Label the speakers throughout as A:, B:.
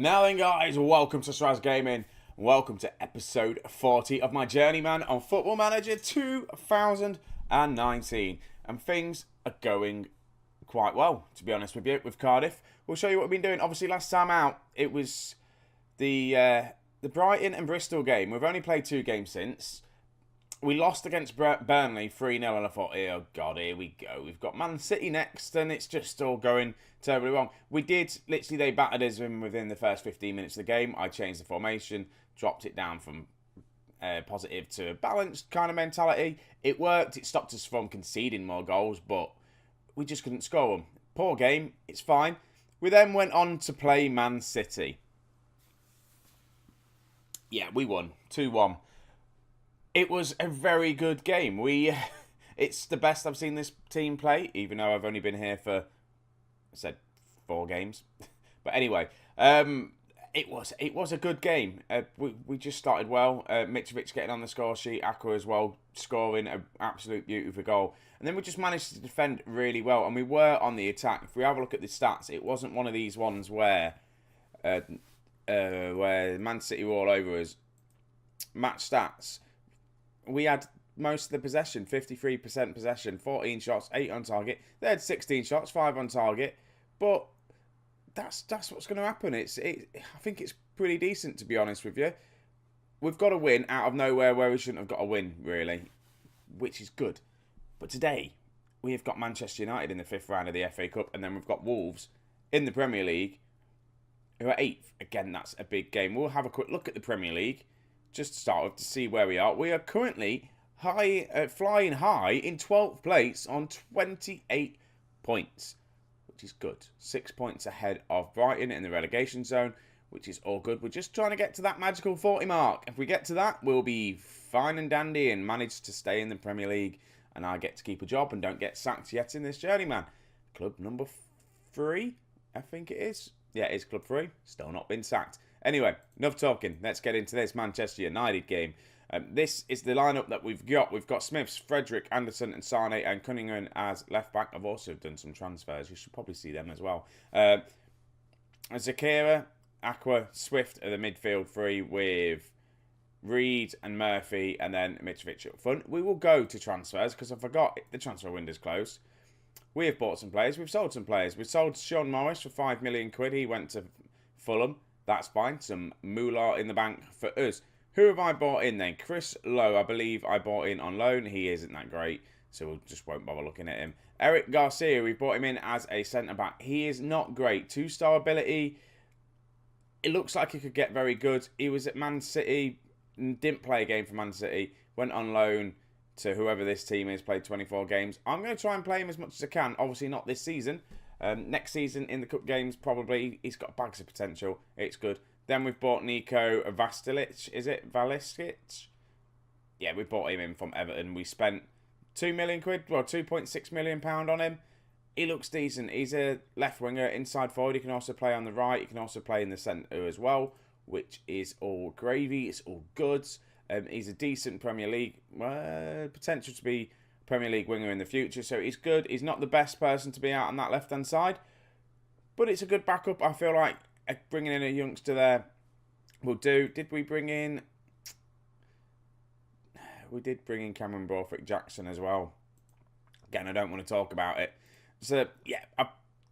A: Now then, guys, welcome to Strasz Gaming. Welcome to episode 40 of my Journeyman on Football Manager 2019. And things are going quite well, to be honest with you, with Cardiff. We'll show you what we've been doing. Obviously, last time out, it was the Brighton and Bristol game. We've only played 2 games since. We lost against Burnley 3-0, and I thought, oh God, here we go. We've got Man City next, and it's just all going terribly wrong. We did, literally, they battered us within the first 15 minutes of the game. I changed the formation, dropped it down from positive to balanced kind of mentality. It worked. It stopped us from conceding more goals, but we just couldn't score them. Poor game. It's fine. We then went on to play Man City. Yeah, we won 2-1. It was a very good game. It's the best I've seen this team play, even though I've only been here for, I said 4 games. But anyway, it was a good game. We just started well. Mitrovic getting on the score sheet, Aqua as well, scoring an absolute beautiful goal. And then we just managed to defend really well, and we were on the attack. If we have a look at the stats, it wasn't one of these ones where Man City were all over us. Match stats. We had most of the possession, 53% possession, 14 shots, 8 on target. They had 16 shots, 5 on target. But that's what's going to happen. I think it's pretty decent, to be honest with you. We've got a win out of nowhere where we shouldn't have got a win, really, which is good. But today, we have got Manchester United in the 5th round of the FA Cup, and then we've got Wolves in the Premier League, who are 8th. Again, that's a big game. We'll have a quick look at the Premier League, just to start with, to see where we are. We are currently flying high in 12th place on 28 points, which is good. 6 points ahead of Brighton in the relegation zone, which is all good. We're just trying to get to that magical 40 mark. If we get to that, we'll be fine and dandy and manage to stay in the Premier League, and I get to keep a job and don't get sacked yet in this Journeyman. Club number 3, I think it is. Yeah, it is Club 3. Still not been sacked. Anyway, enough talking. Let's get into this Manchester United game. This is the lineup that we've got. We've got Smiths, Frederick, Anderson and Sane and Cunningham as left-back. I've also done some transfers. You should probably see them as well. Zakira, Aqua, Swift are the midfield 3 with Reed and Murphy and then Mitrovic up front. We will go to transfers because I forgot the transfer window's closed. We have bought some players. We've sold some players. We sold Sean Morris for £5 million. He went to Fulham. That's fine. Some moolah in the bank for us. Who have I bought in then? Chris Lowe, I believe I bought in on loan. He isn't that great, so we just won't bother looking at him. Eric Garcia, we bought him in as a centre-back. He is not great. 2-star ability. It looks like he could get very good. He was at Man City, didn't play a game for Man City, went on loan to whoever this team is, played 24 games. I'm going to try and play him as much as I can. Obviously not this season. Next season in the cup games, probably. He's got bags of potential. It's good. Then we've bought Nico Vastilic. Is it Valisic? Yeah, we bought him in from Everton. We spent £2 million, well, £2.6 million on him. He looks decent. He's a left winger, inside forward. He can also play on the right. He can also play in the centre as well, which is all gravy. It's all good. He's a decent Premier League potential to be Premier League winger in the future, so he's good. He's not the best person to be out on that left-hand side, but it's a good backup. I feel like bringing in a youngster there will do. Did we bring in... We did bring in Cameron Borthwick-Jackson as well. Again, I don't want to talk about it. So, yeah,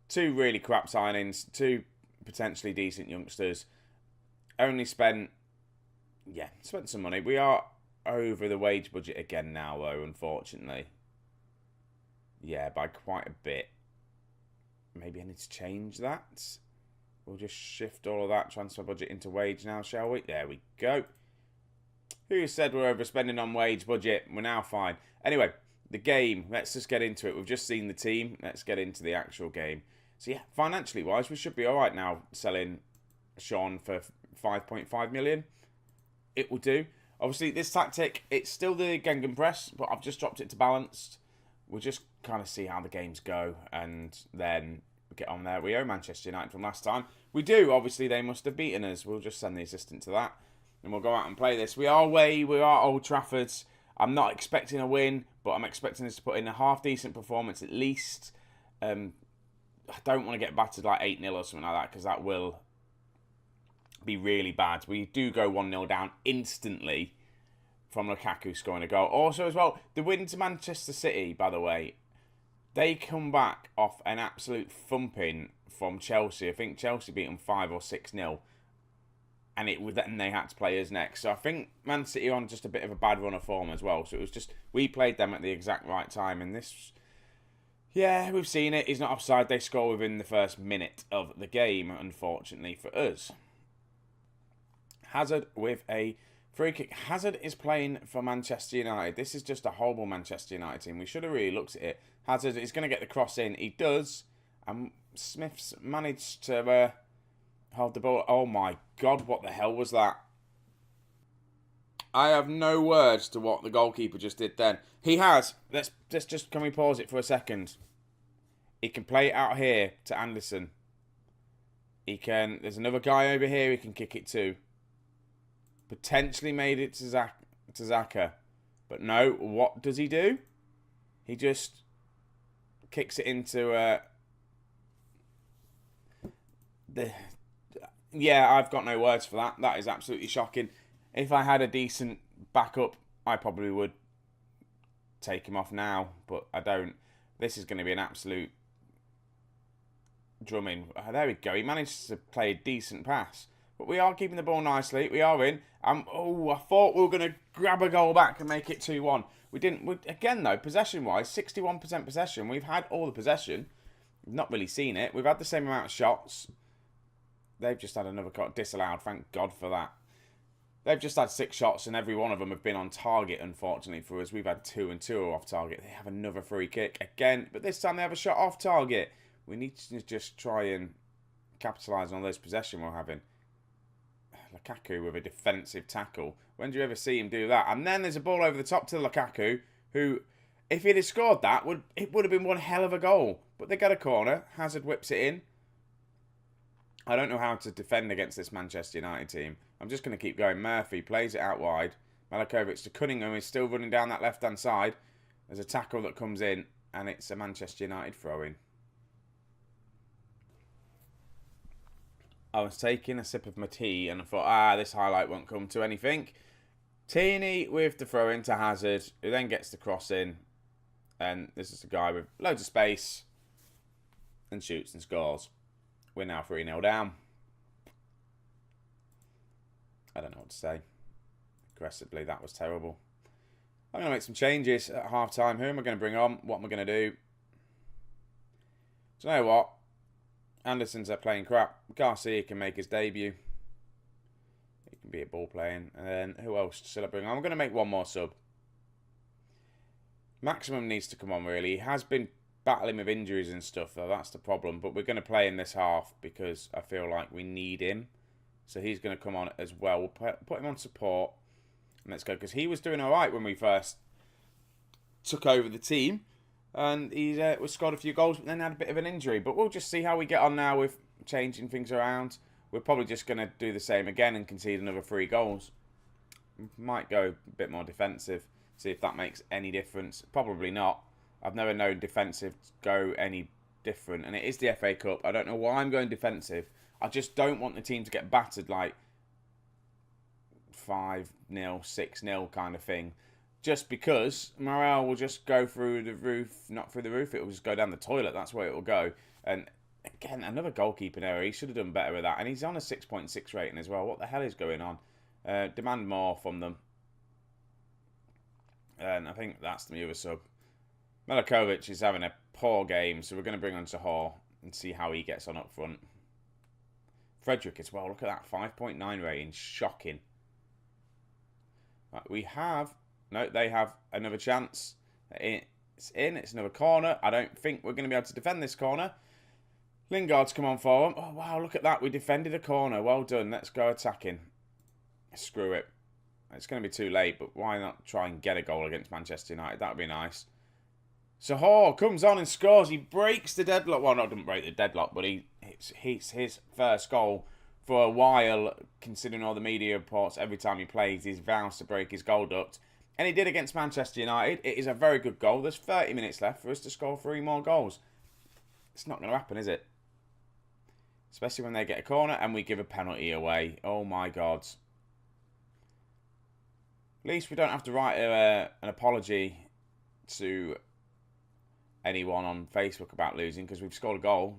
A: 2 really crap signings, 2 potentially decent youngsters. Only spent some money. We are over the wage budget again now, though, unfortunately. Yeah, by quite a bit. Maybe I need to change that. We'll just shift all of that transfer budget into wage now, shall we? There we go. Who said we're overspending on wage budget? We're now fine. Anyway, the game. Let's just get into it. We've just seen the team. Let's get into the actual game. So, yeah, financially wise, we should be all right now selling Sean for 5.5 million. It will do. Obviously, this tactic, it's still the Gegenpress, but I've just dropped it to balanced. We'll just kind of see how the games go and then get on there. We owe Manchester United from last time. We do. Obviously, they must have beaten us. We'll just send the assistant to that and we'll go out and play this. We are Old Trafford. I'm not expecting a win, but I'm expecting us to put in a half-decent performance at least. I don't want to get battered like 8-0 or something like that because that will be really bad. We do go 1-0 down instantly from Lukaku scoring a goal. Also, as well, the win to Manchester City, by the way, they come back off an absolute thumping from Chelsea. I think Chelsea beat them 5 or 6-0. And then they had to play us next. So I think Man City are on just a bit of a bad run of form as well. So it was just, we played them at the exact right time. And this, yeah, we've seen it. He's not offside. They score within the first minute of the game, unfortunately for us. Hazard with a free kick. Hazard is playing for Manchester United. This is just a horrible Manchester United team. We should have really looked at it. Hazard is going to get the cross in. He does. And Smith's managed to hold the ball. Oh my God, what the hell was that? I have no words to what the goalkeeper just did then. He has. Let's just, can we pause it for a second? He can play it out here to Anderson. There's another guy over here he can kick it to. Potentially made it to Xhaka. But no, what does he do? He just kicks it into yeah, I've got no words for that. That is absolutely shocking. If I had a decent backup, I probably would take him off now, but I don't. This is going to be an absolute drumming. There we go. He managed to play a decent pass. But we are keeping the ball nicely. We are in. I thought we were going to grab a goal back and make it 2-1. We didn't. Again, though, possession-wise, 61% possession. We've had all the possession. We've not really seen it. We've had the same amount of shots. They've just had another disallowed. Thank God for that. They've just had 6 shots and every one of them have been on target, unfortunately for us. We've had 2 and 2 are off target. They have another free kick again, but this time they have a shot off target. We need to just try and capitalise on those possession we're having. Lukaku with a defensive tackle. When do you ever see him do that? And then there's a ball over the top to Lukaku, who, if he'd have scored that, it would have been one hell of a goal. But they get a corner. Hazard whips it in. I don't know how to defend against this Manchester United team. I'm just going to keep going. Murphy plays it out wide. Malikovic to Cunningham is still running down that left-hand side. There's a tackle that comes in, and it's a Manchester United throw-in. I was taking a sip of my tea, and I thought, this highlight won't come to anything. Tierney with the throw-in to Hazard, who then gets the cross in. And this is a guy with loads of space, and shoots and scores. We're now 3-0 down. I don't know what to say. Aggressively, that was terrible. I'm going to make some changes at half-time. Who am I going to bring on? What am I going to do? Do you know what? Anderson's playing crap. Garcia can make his debut. He can be a ball playing. And then who else shall I bring on? I'm going to make one more sub. Maximum needs to come on, really. He has been battling with injuries and stuff, though. That's the problem. But we're going to play in this half because I feel like we need him. So he's going to come on as well. We'll put him on support. And let's go. Because he was doing all right when we first took over the team. And he scored a few goals, but then had a bit of an injury. But we'll just see how we get on now with changing things around. We're probably just going to do the same again and concede another 3 goals. Might go a bit more defensive. See if that makes any difference. Probably not. I've never known defensive go any different. And it is the FA Cup. I don't know why I'm going defensive. I just don't want the team to get battered like 5-0, 6-0 kind of thing. Just because morale will just go through the roof. Not through the roof. It will just go down the toilet. That's where it will go. And again, another goalkeeping error. He should have done better with that. And he's on a 6.6 rating as well. What the hell is going on? Demand more from them. And I think that's the other sub. Malikovic is having a poor game, so we're going to bring on Sahar and see how he gets on up front. Frederick as well. Look at that. 5.9 rating. Shocking. Right, we have... No, they have another chance. It's in. It's another corner. I don't think we're going to be able to defend this corner. Lingard's come on for him. Oh, wow. Look at that. We defended a corner. Well done. Let's go attacking. Screw it. It's going to be too late, but why not try and get a goal against Manchester United? That would be nice. Sahar comes on and scores. He breaks the deadlock. Well, not doesn't break the deadlock, but it's his first goal for a while, considering all the media reports. Every time he plays, he vows to break his goal duct. And he did against Manchester United. It is a very good goal. There's 30 minutes left for us to score 3 more goals. It's not going to happen, is it? Especially when they get a corner and we give a penalty away. Oh my God. At least we don't have to write an apology to anyone on Facebook about losing because we've scored a goal.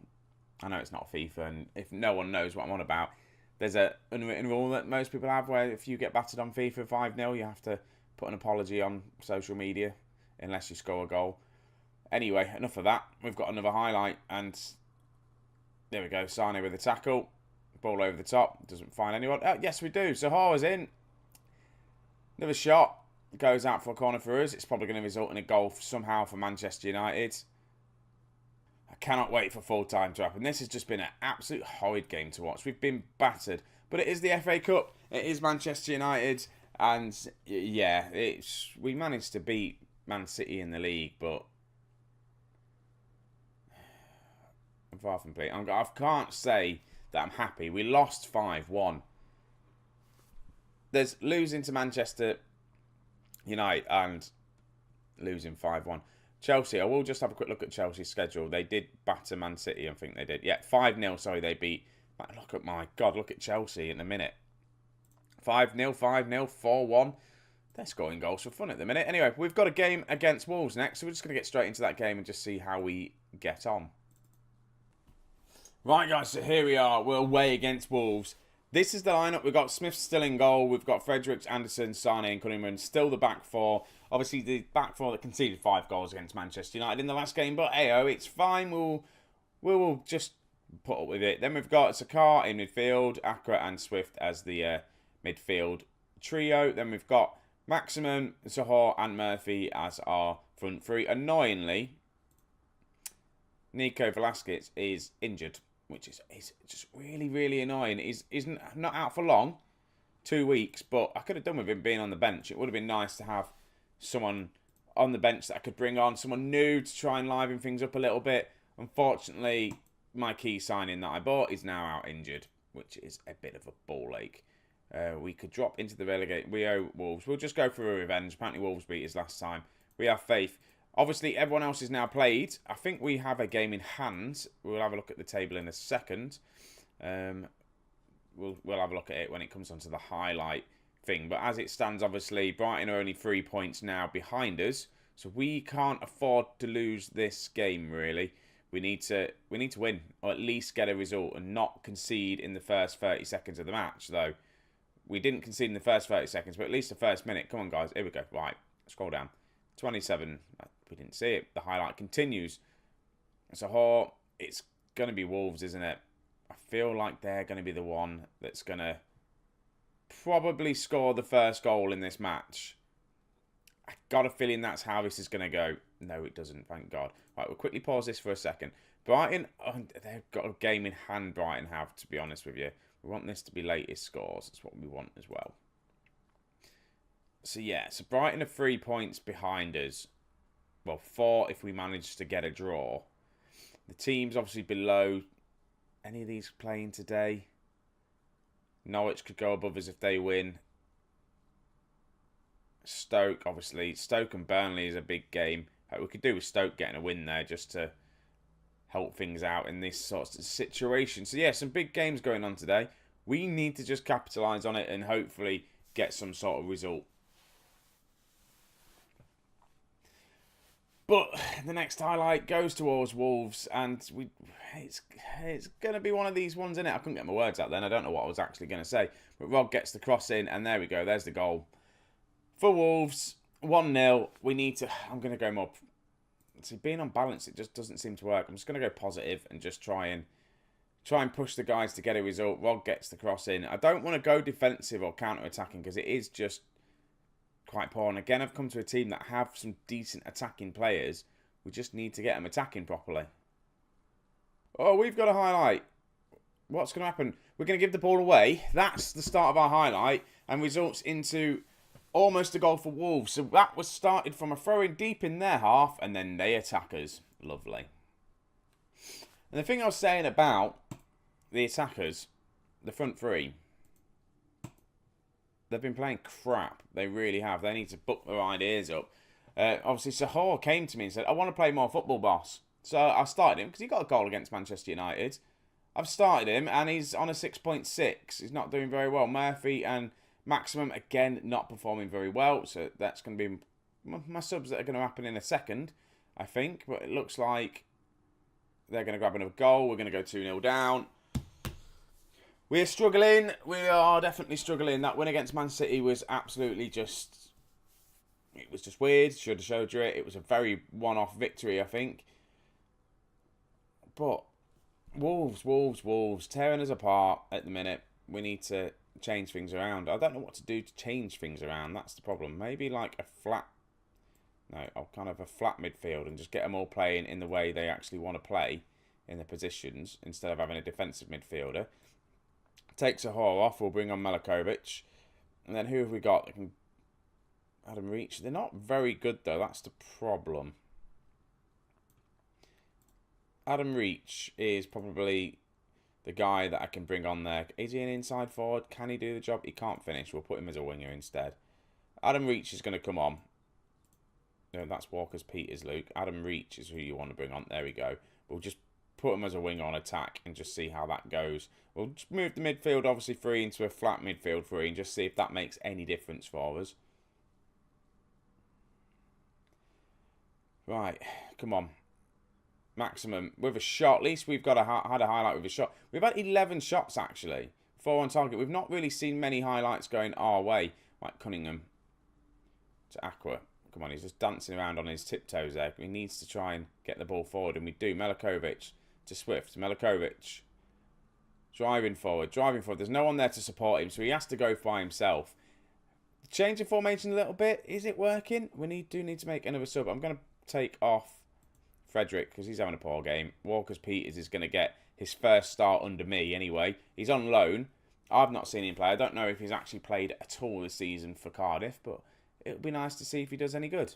A: I know it's not FIFA, and if no one knows what I'm on about, there's an unwritten rule that most people have where if you get battered on FIFA 5-0, you have to put an apology on social media unless you score a goal. Anyway, enough of that. We've got another highlight, and there we go. Sane with the tackle. Ball over the top. Doesn't find anyone. Yes, we do. Zaha is in. Another shot. Goes out for a corner for us. It's probably going to result in a goal somehow for Manchester United. I cannot wait for full time to happen. This has just been an absolute horrid game to watch. We've been battered. But it is the FA Cup. It is Manchester United. And yeah, we managed to beat Man City in the league, but I'm far from pleased. I can't say that I'm happy. We lost 5-1. There's losing to Manchester United and losing 5-1. Chelsea, I will just have a quick look at Chelsea's schedule. They did batter Man City, I think they did. Yeah, 5-0, sorry, they beat. Look at Chelsea in a minute. 5-0, 5-0, 4-1. They're scoring goals for fun at the minute. Anyway, we've got a game against Wolves next, so we're just going to get straight into that game and just see how we get on. Right, guys, so here we are. We're away against Wolves. This is the lineup. We've got Smith still in goal. We've got Fredericks, Anderson, Sane and Cunningham. Still the back four. Obviously, the back four that conceded 5 goals against Manchester United in the last game. But, hey, it's fine. We'll just put up with it. Then we've got Sakar in midfield. Accra and Swift as the midfield trio. Then we've got Maximum, Zaha and Murphy as our front three. Annoyingly, Nico Velasquez is injured, which is just really, really annoying. He's not out for long, 2 weeks, but I could have done with him being on the bench. It would have been nice to have someone on the bench that I could bring on, someone new to try and liven things up a little bit. Unfortunately, my key signing that I bought is now out injured, which is a bit of a ball ache. We could drop into the relegate. We owe Wolves. We'll just go for a revenge. Apparently Wolves beat us last time. We have faith. Obviously, everyone else is now played. I think we have a game in hand. We'll have a look at the table in a second. We'll have a look at it when it comes onto the highlight thing. But as it stands, obviously, Brighton are only 3 points now behind us. So we can't afford to lose this game, really. We need to win, or at least get a result and not concede in the first 30 seconds of the match, though. We didn't concede in the first 30 seconds, but at least the first minute. Come on, guys. Here we go. Right. Scroll down. 27. We didn't see it. The highlight continues. So, it's going to be Wolves, isn't it? I feel like they're going to be the one that's going to probably score the first goal in this match. I got a feeling that's how this is going to go. No, it doesn't, thank God. Right, we'll quickly pause this for a second. Brighton, they've got a game in hand, Brighton have, to be honest with you. We want this to be latest scores. That's what we want as well. So, yeah. So, Brighton are 3 points behind us. Well, 4 if we manage to get a draw. The team's obviously below. Any of these playing today? Norwich could go above us if they win. Stoke, obviously. Stoke and Burnley is a big game. We could do with Stoke getting a win there just to help things out in this sort of situation. So, yeah, some big games going on today. We need to just capitalise on it and hopefully get some sort of result. But the next highlight goes towards Wolves, and it's going to be one of these ones, isn't it? I couldn't get my words out then. I don't know what I was actually going to say. But Rod gets the cross in, and there we go. There's the goal. For Wolves, 1-0. We need to... I'm going to go more... See, being on balance, it just doesn't seem to work. I'm just going to go positive and just try and push the guys to get a result. Rod gets the cross in. I don't want to go defensive or counter-attacking because it is just quite poor. And again, I've come to a team that have some decent attacking players. We just need to get them attacking properly. Oh, we've got a highlight. What's going to happen? We're going to give the ball away. That's the start of our highlight and results into almost a goal for Wolves. So that was started from a throw-in deep in their half and then they attack us. Lovely. And the thing I was saying about the attackers, the front three, they've been playing crap. They really have. They need to book their ideas up. Obviously, Sahar came to me and said, I want to play more football, boss. So I started him because he got a goal against Manchester United. I've started him, and he's on a 6.6. He's not doing very well. Murphy and Maximum, again, not performing very well. So that's going to be my subs that are going to happen in a second, I think. But it looks like they're going to grab another goal. We're going to go 2-0 down. We're struggling. We are definitely struggling. That win against Man City was absolutely just... It was just weird. Should have showed you it. It was a very one-off victory, I think. But Wolves, tearing us apart at the minute. We need to change things around. I don't know what to do to change things around. That's the problem. Maybe like a flat... No, kind of a flat midfield and just get them all playing in the way they actually want to play in the positions instead of having a defensive midfielder. Take Sahar off. We'll bring on Malikovic. And then who have we got? Adam Reach. They're not very good, though. That's the problem. Adam Reach is probably the guy that I can bring on there. Is he an inside forward? Can he do the job? He can't finish. We'll put him as a winger instead. Adam Reach is going to come on. No, that's Walker's Peters, Luke. Adam Reach is who you want to bring on. There we go. We'll just put him as a winger on attack and just see how that goes. We'll just move the midfield, obviously, free into a flat midfield free and just see if that makes any difference for us. Right, come on. Maximum with a shot. At least we've got had a highlight with a shot. We've had 11 shots, actually. 4 on target. We've not really seen many highlights going our way. Like Cunningham to Aqua. Come on, he's just dancing around on his tiptoes there. He needs to try and get the ball forward, and we do. Malikovic to Swift. Malikovic driving forward. There's no one there to support him, so he has to go by himself. Change the formation a little bit. Is it working? We do need to make another sub. I'm going to take off Frederick because he's having a poor game. Walker's Peters is going to get his first start under me anyway. He's on loan. I've not seen him play. I don't know if he's actually played at all this season for Cardiff, but it would be nice to see if he does any good.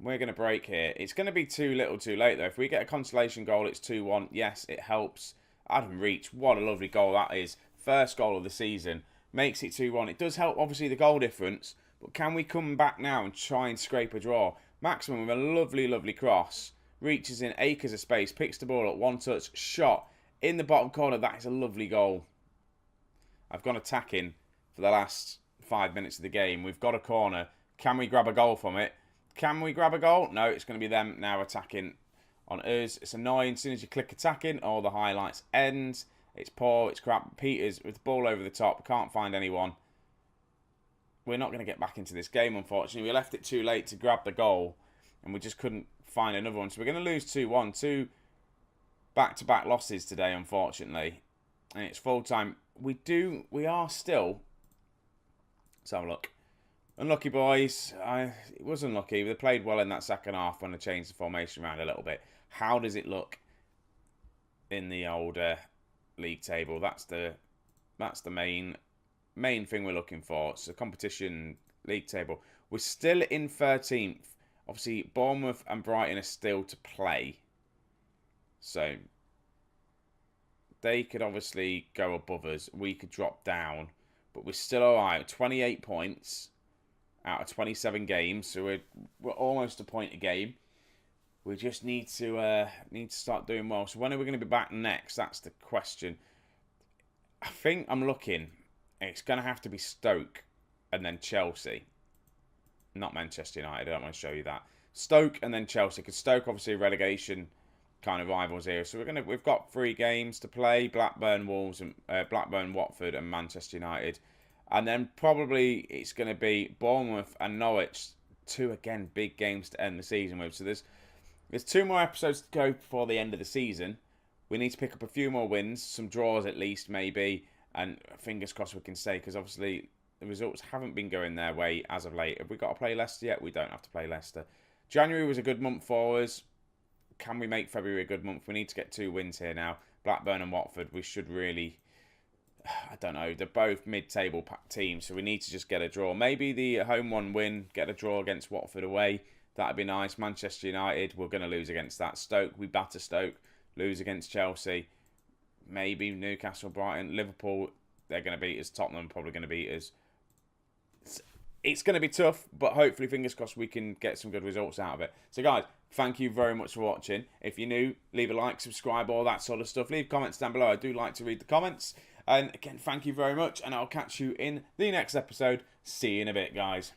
A: We're going to break here. It's going to be too little too late, though. If we get a consolation goal, it's 2-1. Yes, it helps. Adam Reach, what a lovely goal that is. First goal of the season. Makes it 2-1. It does help, obviously, the goal difference. But can we come back now and try and scrape a draw? Maximum with a lovely, lovely cross. Reaches in acres of space. Picks the ball up. One touch. Shot. In the bottom corner. That is a lovely goal. I've gone attacking for the last 5 minutes of the game. We've got a corner. Can we grab a goal from it? Can we grab a goal? No, it's going to be them now attacking on us. It's annoying. As soon as you click attacking, all the highlights end. It's poor. It's crap. Peters with the ball over the top. Can't find anyone. We're not going to get back into this game, unfortunately. We left it too late to grab the goal, and we just couldn't find another one. So we're going to lose 2-1. 2 back-to-back losses today, unfortunately. And it's full-time. We are still... Let's have a look. Unlucky, boys. It was unlucky. They played well in that second half when they changed the formation around a little bit. How does it look in the older league table? That's the main thing we're looking for. It's a competition league table. We're still in 13th. Obviously, Bournemouth and Brighton are still to play. So, they could obviously go above us. We could drop down. But we're still alright. 28 points out of 27 games. So we're almost a point a game. We just need to start doing well. So when are we going to be back next? That's the question. I think I'm looking... It's going to have to be Stoke and then Chelsea. Not Manchester United. I don't want to show you that. Stoke and then Chelsea. Because Stoke, obviously, relegation kind of rivals here. So we've got 3 games to play. Blackburn, Wolves, and Blackburn, Watford and Manchester United. And then probably it's going to be Bournemouth and Norwich. 2, again, big games to end the season with. So there's 2 more episodes to go before the end of the season. We need to pick up a few more wins. Some draws at least, maybe. And fingers crossed we can stay, because obviously the results haven't been going their way as of late. Have we got to play Leicester yet? We don't have to play Leicester. January was a good month for us. Can we make February a good month? We need to get 2 wins here now. Blackburn and Watford, we should really... I don't know. They're both mid-table teams, so we need to just get a draw. Maybe the home one win, get a draw against Watford away. That'd be nice. Manchester United, we're going to lose against that. Stoke, we batter Stoke. Lose against Chelsea. Maybe Newcastle, Brighton, Liverpool, they're going to beat us. Tottenham probably going to beat us. It's going to be tough, but hopefully, fingers crossed, we can get some good results out of it. So, guys, thank you very much for watching. If you're new, leave a like, subscribe, all that sort of stuff. Leave comments down below. I do like to read the comments. And again, thank you very much, and I'll catch you in the next episode. See you in a bit, guys.